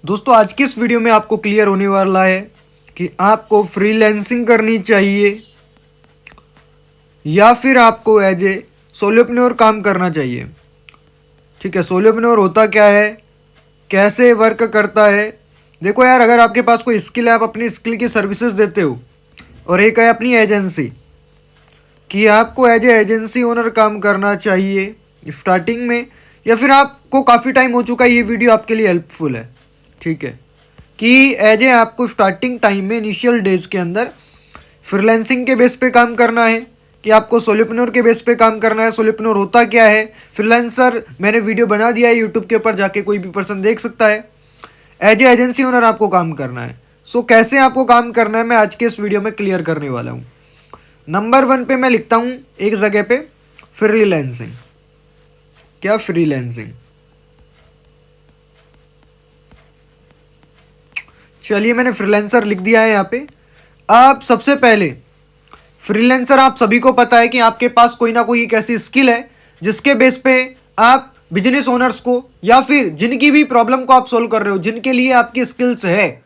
दोस्तों आज की इस वीडियो में आपको क्लियर होने वाला है कि आपको फ्रीलैंसिंग करनी चाहिए या फिर आपको एज ए सोलोप्रेन्योर काम करना चाहिए। ठीक है, सोलोप्रेन्योर होता क्या है, कैसे वर्क करता है। देखो यार, अगर आपके पास कोई स्किल है, आप अपनी स्किल की सर्विसेज देते हो, और एक है अपनी एजेंसी कि आपको एज ए एजेंसी ओनर काम करना चाहिए स्टार्टिंग में, या फिर आपको काफ़ी टाइम हो चुका है, ये वीडियो आपके लिए हेल्पफुल है। ठीक है, कि एज ए आपको स्टार्टिंग टाइम में इनिशियल डेज के अंदर फ्रीलांसिंग के बेस पे काम करना है कि आपको सोलोप्रेन्योर के बेस पे काम करना है। सोलोप्रेन्योर होता क्या है, फ्रीलांसर मैंने वीडियो बना दिया है यूट्यूब के ऊपर, जाके कोई भी पर्सन देख सकता है। एज ए एजेंसी ओनर आपको काम करना है। सो कैसे आपको काम करना है मैं आज के इस वीडियो में क्लियर करने वाला हूँ। नंबर 1 पे मैं लिखता हूँ एक जगह पे फ्रीलांसिंग। क्या फ्रीलांसिंग, चलिए मैंने फ्रीलांसर लिख दिया है यहाँ पे। आप सबसे पहले फ्रीलांसर, आप सभी को पता है कि आपके पास कोई ना कोई एक ऐसी स्किल है जिसके बेस पे आप बिजनेस ओनर्स को या फिर जिनकी भी प्रॉब्लम को आप सोल्व कर रहे हो, जिनके लिए आपकी स्किल्स है,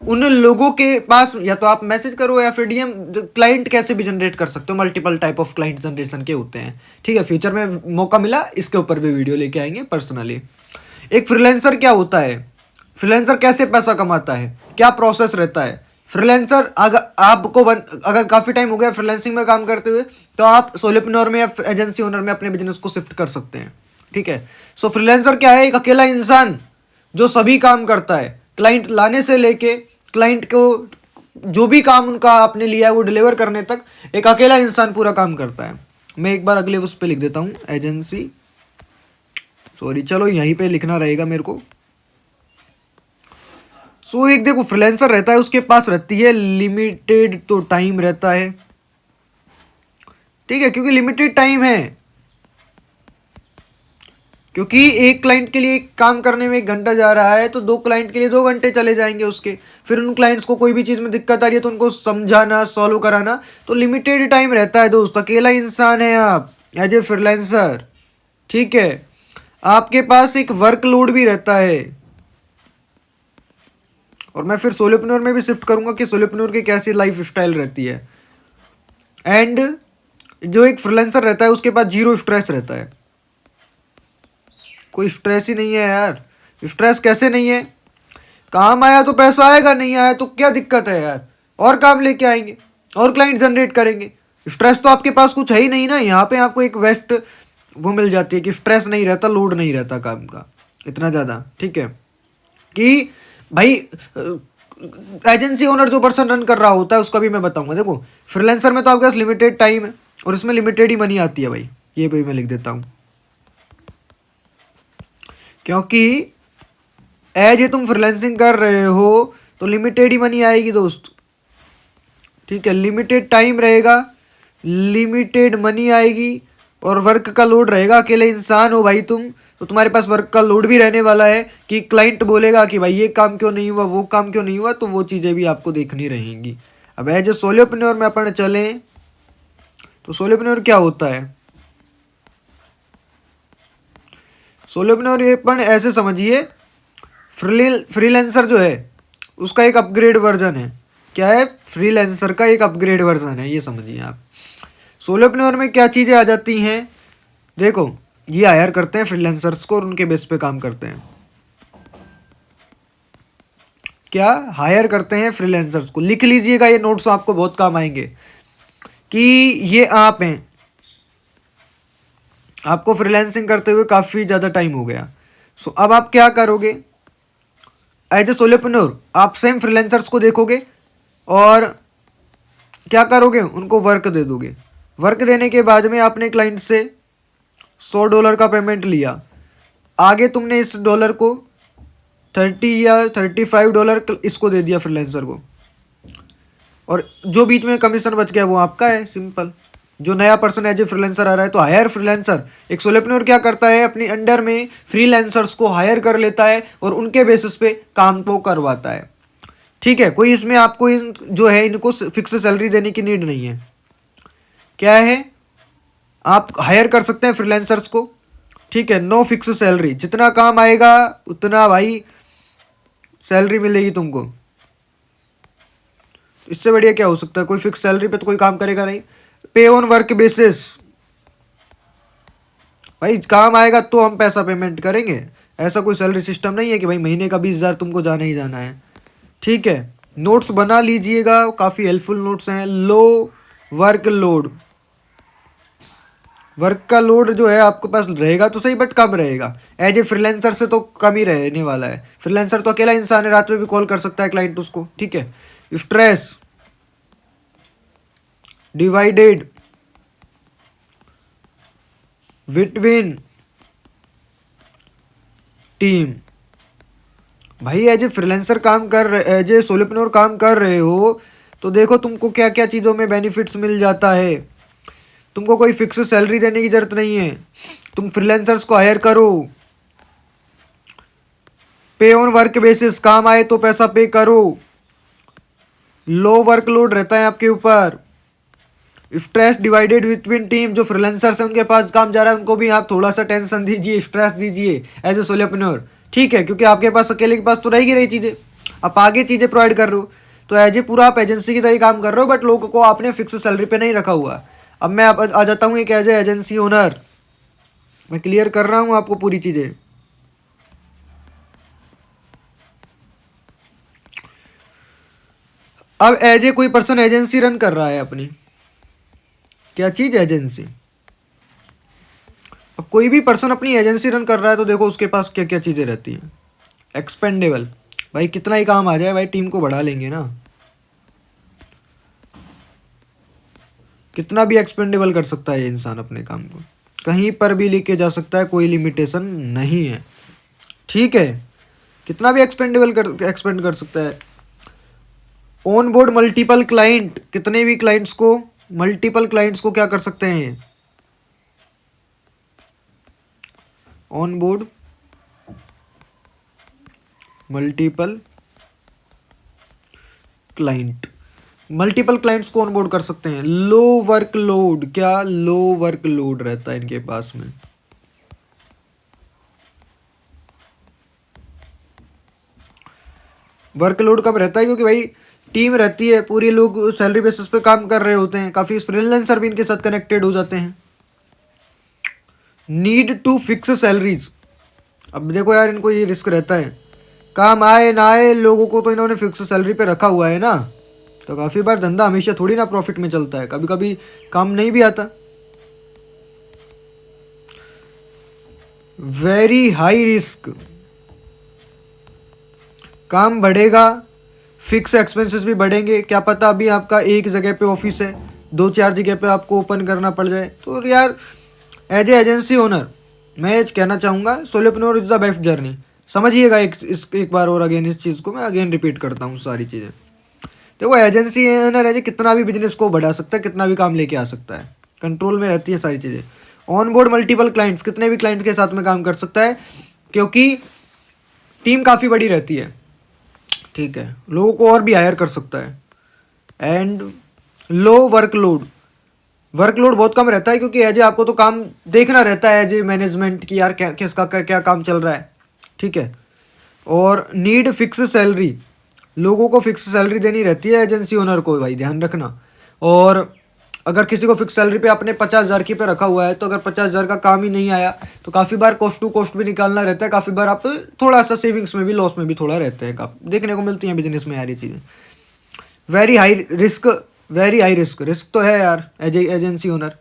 उन लोगों के पास या तो आप मैसेज करो या फिर डीएम। क्लाइंट कैसे भी जनरेट कर सकते हो, multiple type of client generation के होते हैं। ठीक है, फ्यूचर में मौका मिला इसके ऊपर भी वीडियो लेके आएंगे पर्सनली। एक फ्रीलांसर क्या होता है, फ्रीलांसर कैसे पैसा कमाता है, क्या प्रोसेस रहता है। फ्रीलांसर अगर काफ़ी टाइम हो गया फ्रीलांसिंग में काम करते हुए, तो आप सोलोप्रेन्योर में या एजेंसी ओनर में अपने बिजनेस को शिफ्ट कर सकते हैं। ठीक है, सो फ्रीलांसर क्या है, एक अकेला इंसान जो सभी काम करता है, क्लाइंट लाने से लेके क्लाइंट को जो भी काम उनका आपने लिया है वो डिलीवर करने तक एक अकेला इंसान पूरा काम करता है। मैं एक बार अगले उस पर लिख देता हूँ एजेंसी, सॉरी चलो यहीं पे लिखना रहेगा मेरे को। सो एक देखो फ्रीलांसर रहता है, उसके पास रहती है लिमिटेड तो टाइम रहता है। ठीक है, क्योंकि लिमिटेड टाइम है, क्योंकि एक क्लाइंट के लिए काम करने में 1 घंटा जा रहा है तो 2 क्लाइंट के लिए 2 घंटे चले जाएंगे उसके। फिर उन क्लाइंट्स को कोई भी चीज़ में दिक्कत आ रही है तो उनको समझाना, सॉल्व कराना, तो लिमिटेड टाइम रहता है। दोस्त अकेला इंसान है आप एज ए फ्रीलांसर। ठीक है, आपके पास एक वर्कलोड भी रहता है, और मैं फिर सोलोप्रेन्योर में भी शिफ्ट करूंगा कि सोलोप्रेन्योर की कैसी लाइफ स्टाइल रहती है। एंड जो एक फ्रीलांसर रहता है उसके पास जीरो स्ट्रेस रहता है, कोई स्ट्रेस ही नहीं है यार। स्ट्रेस कैसे नहीं है, काम आया तो पैसा आएगा, नहीं आया तो क्या दिक्कत है यार, और काम लेके आएंगे और क्लाइंट जनरेट करेंगे। स्ट्रेस तो आपके पास कुछ है ही नहीं ना। यहाँ पे आपको एक बेस्ट वो मिल जाती है कि स्ट्रेस नहीं रहता, लोड नहीं रहता काम का इतना ज़्यादा। ठीक है, कि भाई एजेंसी ओनर जो पर्सन रन कर रहा होता है उसका भी मैं बताऊंगा। देखो फ्रीलांसर में तो आपके पास लिमिटेड टाइम है और इसमें लिमिटेड ही मनी आती है भाई, ये भी मैं लिख देता हूँ, क्योंकि एज ये तुम फ्रीलांसिंग कर रहे हो तो लिमिटेड ही मनी आएगी दोस्त। ठीक है, लिमिटेड टाइम रहेगा, लिमिटेड मनी आएगी, और वर्क का लोड रहेगा। अकेले इंसान हो भाई तुम, तो तुम्हारे पास वर्क का लोड भी रहने वाला है कि क्लाइंट बोलेगा कि भाई ये काम क्यों नहीं हुआ, वो काम क्यों नहीं हुआ, तो वो चीज़ें भी आपको देखनी रहेंगी। अब एज ए सोलोप्रेन्योर में अपन चलें तो सोलोप्रेन्योर क्या होता है। सोलोप्रेन्योर ये अपन ऐसे समझिए, फ्रीलांसर जो है उसका एक अपग्रेड वर्जन है। क्या है, फ्रीलांसर का एक अपग्रेड वर्जन है, ये समझिए आप। सोलोप्रेन्योर में क्या चीज़ें आ जाती हैं, देखो ये हायर करते हैं फ्रीलांसर्स को और उनके बेस पे काम करते हैं। क्या हायर करते हैं फ्रीलांसर्स को, लिख लीजिएगा, ये नोट्स आपको बहुत काम आएंगे। कि ये आप हैं, आपको फ्रीलांसिंग करते हुए काफ़ी ज़्यादा टाइम हो गया। सो अब आप क्या करोगे, एज ए सोलोप्रेन्योर आप सेम फ्रीलांसर्स को देखोगे और क्या करोगे, उनको वर्क दे दोगे। वर्क देने के बाद में आपने क्लाइंट से $100 का पेमेंट लिया, आगे तुमने इस डॉलर को 30 या $35 इसको दे दिया फ्रीलांसर को, और जो बीच में कमीशन बच गया वो आपका है। सिंपल। जो नया पर्सन एज ए फ्रीलांसर आ रहा है तो हायर फ्रीलांसर, एक सोलोप्रेन्योर क्या करता है, अपनी अंडर में फ्रीलांसर्स को हायर कर लेता है और उनके बेसिस पे काम को करवाता है। ठीक है, कोई इसमें आपको जो है इनको फिक्स सैलरी देने की नीड नहीं है। क्या है, आप हायर कर सकते हैं फ्रीलांसर्स को। ठीक है, नो फिक्स सैलरी, जितना काम आएगा उतना भाई सैलरी मिलेगी तुमको। इससे बढ़िया क्या हो सकता है? कोई फिक्स सैलरी पे तो कोई काम करेगा नहीं। पे ऑन वर्क बेसिस, भाई काम आएगा तो हम पैसा पेमेंट करेंगे। ऐसा कोई सैलरी सिस्टम नहीं है कि भाई महीने का 20,000 तुमको जाना ही जाना है। ठीक है, नोट्स बना लीजिएगा, काफ़ी हेल्पफुल नोट्स हैं। लो वर्क लोड, वर्क का लोड जो है आपके पास रहेगा तो सही, बट कम रहेगा। एज ए फ्रीलांसर से तो कम ही रहने वाला है। फ्रीलांसर तो अकेला इंसान है, रात में भी कॉल कर सकता है क्लाइंट उसको। ठीक है, स्ट्रेस डिवाइडेड बिटवीन टीम। भाई एज ए फ्रीलांसर काम कर रहे, एज ए सोलोप्रेन्योर काम कर रहे हो तो देखो तुमको क्या क्या चीज़ों में बेनिफिट्स मिल जाता है। तुमको कोई फिक्स सैलरी देने की जरूरत नहीं है, तुम फ्रीलांसर्स को हायर करो, पे ऑन वर्क बेसिस, काम आए तो पैसा पे करो। लो वर्कलोड रहता है आपके ऊपर। स्ट्रेस डिवाइडेड बिटवीन टीम, जो फ्रीलांसर्स हैं उनके पास काम जा रहा है उनको भी आप थोड़ा सा टेंशन दीजिए, स्ट्रेस दीजिए एज ए सोलोप्रेन्योर। ठीक है, क्योंकि आपके पास अकेले के पास तो रहेगी नहीं चीज़ें, आप आगे चीज़ें प्रोवाइड कर रहे हो। तो एज ए पूरा आप एजेंसी की तरह काम कर रहे हो, बट लोगों को आपने फिक्स सैलरी पे नहीं रखा हुआ। अब मैं आ जाता हूँ एक एज ए एजेंसी ओनर, मैं क्लियर कर रहा हूँ आपको पूरी चीज़ें। अब एज ए कोई पर्सन एजेंसी रन कर रहा है अपनी, क्या चीज़ एजेंसी। अब कोई भी पर्सन अपनी एजेंसी रन कर रहा है तो देखो उसके पास क्या क्या चीज़ें रहती हैं। एक्सपेंडेबल, भाई कितना ही काम आ जाए भाई टीम को बढ़ा लेंगे ना, कितना भी एक्सपेंडेबल कर सकता है ये इंसान अपने काम को, कहीं पर भी लेके जा सकता है, कोई लिमिटेशन नहीं है। ठीक है, कितना भी एक्सपेंड कर सकता है। ऑन बोर्ड मल्टीपल क्लाइंट, कितने भी क्लाइंट्स को, मल्टीपल क्लाइंट्स को क्या कर सकते हैं, on board multiple client, multiple clients को ऑन बोर्ड कर सकते हैं। लो वर्कलोड, क्या लो वर्कलोड रहता है इनके पास में। वर्कलोड कब रहता है? क्योंकि भाई टीम रहती है पूरी, लोग सैलरी बेसिस पे काम कर रहे होते हैं, काफ़ी फ्रीलांसर भी इनके साथ कनेक्टेड हो जाते हैं। नीड टू फिक्स सैलरीज, अब देखो यार इनको ये रिस्क रहता है, काम आए ना आए लोगों को तो इन्होंने फिक्स सैलरी पे रखा हुआ है ना, तो काफ़ी बार धंधा हमेशा थोड़ी ना प्रॉफिट में चलता है, कभी कभी काम नहीं भी आता। वेरी हाई रिस्क, काम बढ़ेगा, फिक्स एक्सपेंसेस भी बढ़ेंगे, क्या पता अभी आपका एक जगह पे ऑफिस है, 2-4 जगह पे आपको ओपन करना पड़ जाए। तो यार एज ए एजेंसी ओनर मैं ये कहना चाहूँगा, solopreneur is the best journey. समझिएगा एक बार और अगेन इस चीज़ को मैं अगेन रिपीट करता हूँ सारी चीज़ें। देखो एजेंसी ओनर है जी, कितना भी बिजनेस को बढ़ा सकता है, कितना भी काम लेके आ सकता है, कंट्रोल में रहती है सारी चीज़ें। ऑन बोर्ड मल्टीपल क्लाइंट्स, कितने भी क्लाइंट्स के साथ में काम कर सकता है क्योंकि टीम काफ़ी बड़ी रहती है। ठीक है, लोगों को और भी हायर कर सकता है। एंड लो वर्कलोड, वर्कलोड बहुत कम रहता है क्योंकि एज ए आपको तो काम देखना रहता है एज ए मैनेजमेंट की, यार क्या किसका क्या काम चल रहा है। ठीक है, और नीड फिक्स सैलरी, लोगों को फिक्स सैलरी देनी रहती है एजेंसी ओनर को, भाई ध्यान रखना। और अगर किसी को फिक्स सैलरी पे आपने 50,000 की पे रखा हुआ है तो अगर 50,000 का काम ही नहीं आया तो काफ़ी बार कॉस्ट टू कॉस्ट भी निकालना रहता है, काफ़ी बार आप थोड़ा सा सेविंग्स में भी, लॉस में भी थोड़ा रहते हैं, देखने को मिलती हैं बिजनेस में यार ये चीज़ें। Very high risk, very high risk, risk तो है यार एज एजेंसी ओनर,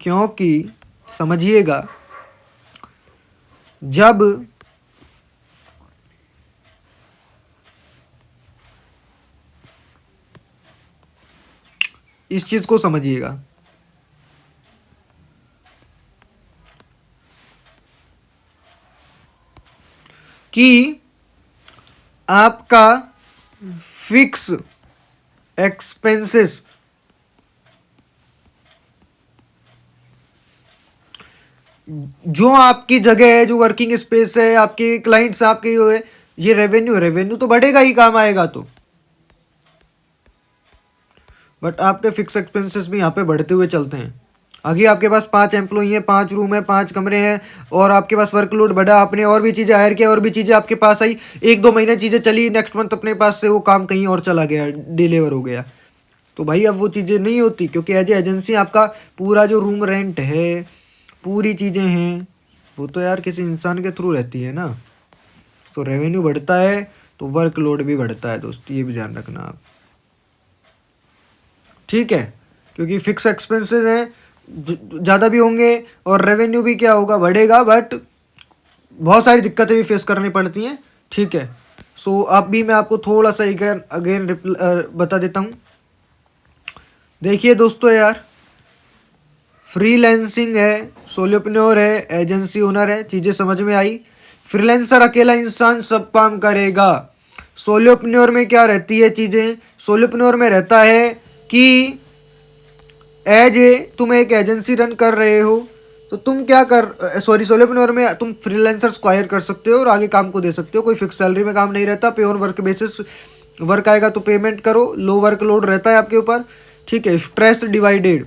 क्योंकि समझिएगा जब इस चीज़ को समझिएगा कि आपका फिक्स एक्सपेंसेस जो आपकी जगह है, जो वर्किंग स्पेस है, आपके क्लाइंट्स आपके ये रेवेन्यू, रेवेन्यू तो बढ़ेगा ही काम आएगा तो, बट आपके फिक्स एक्सपेंसेस भी यहाँ पे बढ़ते हुए चलते हैं। आगे आपके पास 5 एम्प्लॉई हैं, 5 रूम है, 5 कमरे हैं और आपके पास वर्कलोड बढ़ा, आपने और भी चीज़ें हायर किया और भी चीज़ें आपके पास आई, 1-2 महीने चीज़ें चली, नेक्स्ट मंथ अपने पास से वो काम कहीं और चला गया, डिलीवर हो गया। तो भाई अब वो चीज़ें नहीं होती, क्योंकि एज ए एजेंसी आपका पूरा जो रूम रेंट है, पूरी चीज़ें हैं, वो तो यार किसी इंसान के थ्रू रहती है ना। तो रेवेन्यू बढ़ता है तो वर्कलोड भी बढ़ता है दोस्त, ये भी ध्यान रखना आप, ठीक है। क्योंकि फिक्स एक्सपेंसेस हैं, ज़्यादा भी होंगे और रेवेन्यू भी क्या होगा, बढ़ेगा, बट बहुत सारी दिक्कतें भी फेस करनी पड़ती हैं, ठीक है। सो अब भी मैं आपको थोड़ा सा अगेन बता देता हूँ। देखिए दोस्तों यार, फ्रीलैंसिंग है, सोलोप्reneur है, एजेंसी ओनर है, चीज़ें समझ में आई। फ्रीलैंसर अकेला इंसान सब काम करेगा। सोलोप्reneur में क्या रहती है चीज़ें, सोलोप्reneur में रहता है कि एज ए तुम एक एजेंसी रन कर रहे हो तो तुम क्या सोलोप्reneur में तुम फ्रीलांसर्स को हायर कर सकते हो और आगे काम को दे सकते हो। कोई फिक्स सैलरी में काम नहीं रहता, पे ऑन वर्क बेसिस वर्क आएगा तो पेमेंट करो, लो वर्कलोड रहता है आपके ऊपर, ठीक है। स्ट्रेस डिवाइडेड,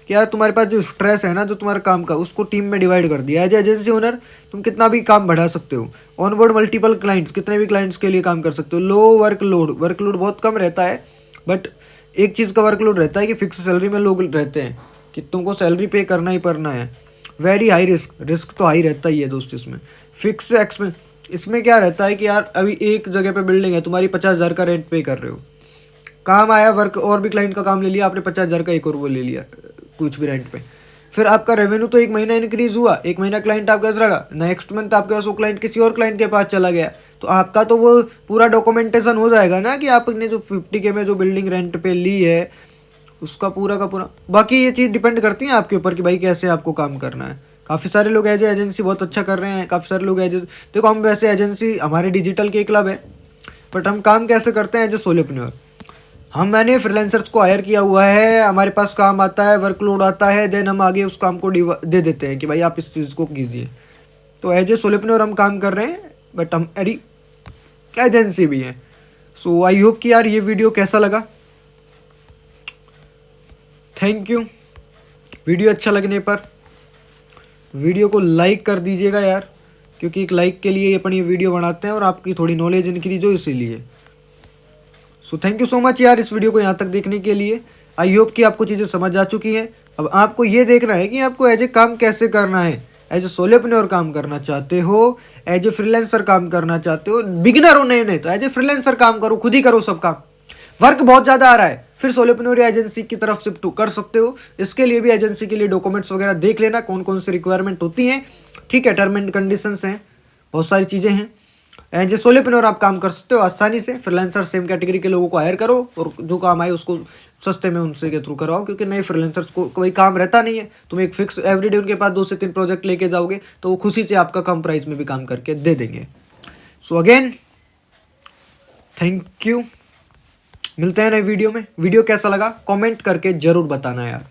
क्या तुम्हारे पास जो स्ट्रेस है ना जो तुम्हारे काम का, उसको टीम में डिवाइड कर दिया। एज एजेंसी ओनर तुम कितना भी काम बढ़ा सकते हो, ऑन बोर्ड मल्टीपल क्लाइंट्स, कितने भी क्लाइंट्स के लिए काम कर सकते हो। लो वर्कलोड बहुत कम रहता है, बट एक चीज़ का वर्कलोड रहता है कि फिक्स सैलरी में लोग रहते हैं कि तुमको सैलरी पे करना ही करना है। वेरी हाई रिस्क तो हाई रहता ही है दोस्त इसमें। फिक्स एक्सपेंस, इसमें क्या रहता है कि यार अभी एक जगह पे बिल्डिंग है, तुम्हारी 50,000 का रेंट पे कर रहे हो, काम आया वर्क और भी क्लाइंट का काम ले लिया आपने, 50,000 का एक और वो ले लिया कुछ भी रेंट पे, फिर आपका रेवेन्यू तो एक महीना इंक्रीज हुआ, एक महीना क्लाइंट आपके पास रहा, नेक्स्ट मंथ आपके पास वो क्लाइंट किसी और क्लाइंट के पास चला गया, तो आपका तो वो पूरा डॉक्यूमेंटेशन हो जाएगा ना कि आपने जो 50K में जो बिल्डिंग रेंट पे ली है उसका पूरा का पूरा। बाकी ये चीज़ डिपेंड करती है आपके ऊपर कि भाई कैसे आपको काम करना है। काफ़ी सारे लोग एज एजेंसी बहुत अच्छा कर रहे हैं, काफ़ी सारे लोग देखो हम वैसे एजेंसी हमारे डिजिटल के क्लब है, बट हम काम कैसे करते हैं एज ए सोलोप्reneur। मैंने फ्रीलांसर्स को हायर किया हुआ है, हमारे पास काम आता है, वर्कलोड आता है, देन हम आगे उस काम को दे देते हैं कि भाई आप इस चीज़ को कीजिए। तो एज ए सोलोप्reneur हम काम कर रहे हैं, बट हम एजेंसी भी हैं। सो आई होप कि यार ये वीडियो कैसा लगा, थैंक यू। वीडियो अच्छा लगने पर वीडियो को लाइक कर दीजिएगा यार, क्योंकि एक लाइक के लिए अपन ये वीडियो बनाते हैं और आपकी थोड़ी नॉलेज इंक्रीज हो इसीलिए। So thank you so much यार इस वीडियो को यहाँ तक देखने के लिए। आई होप कि आपको चीज़ें समझ आ चुकी हैं। अब आपको ये देखना है कि आपको एज ए काम कैसे करना है। एज ए सोलोप्reneur काम करना चाहते हो, एज ए फ्रीलांसर काम करना चाहते हो, बिगिनर हो नहीं तो एज ए फ्रीलांसर काम करो, खुद ही करो सब काम। वर्क बहुत ज़्यादा आ रहा है, फिर सोलोप्reneur या एजेंसी की तरफ शिफ्ट कर सकते हो। इसके लिए भी एजेंसी के लिए डॉक्यूमेंट्स वगैरह देख लेना कौन कौन सी रिक्वायरमेंट होती हैं, ठीक है। टर्म एंड कंडीशंस हैं, बहुत सारी चीज़ें हैं। एज ए सोलोप्reneur आप काम कर सकते हो आसानी से। फ्रीलांसर सेम कैटेगरी के लोगों को हायर करो और जो काम आए उसको सस्ते में उनसे के थ्रू करवाओ, क्योंकि नए फ्रीलांसर्स को कोई काम रहता नहीं है। तुम एक फिक्स एवरीडे उनके पास 2 से 3 प्रोजेक्ट लेके जाओगे तो वो खुशी से आपका कम प्राइस में भी काम करके दे देंगे। सो अगेन थैंक यू, मिलते हैं नए वीडियो में। वीडियो कैसा लगा कमेंट करके ज़रूर बताना यार।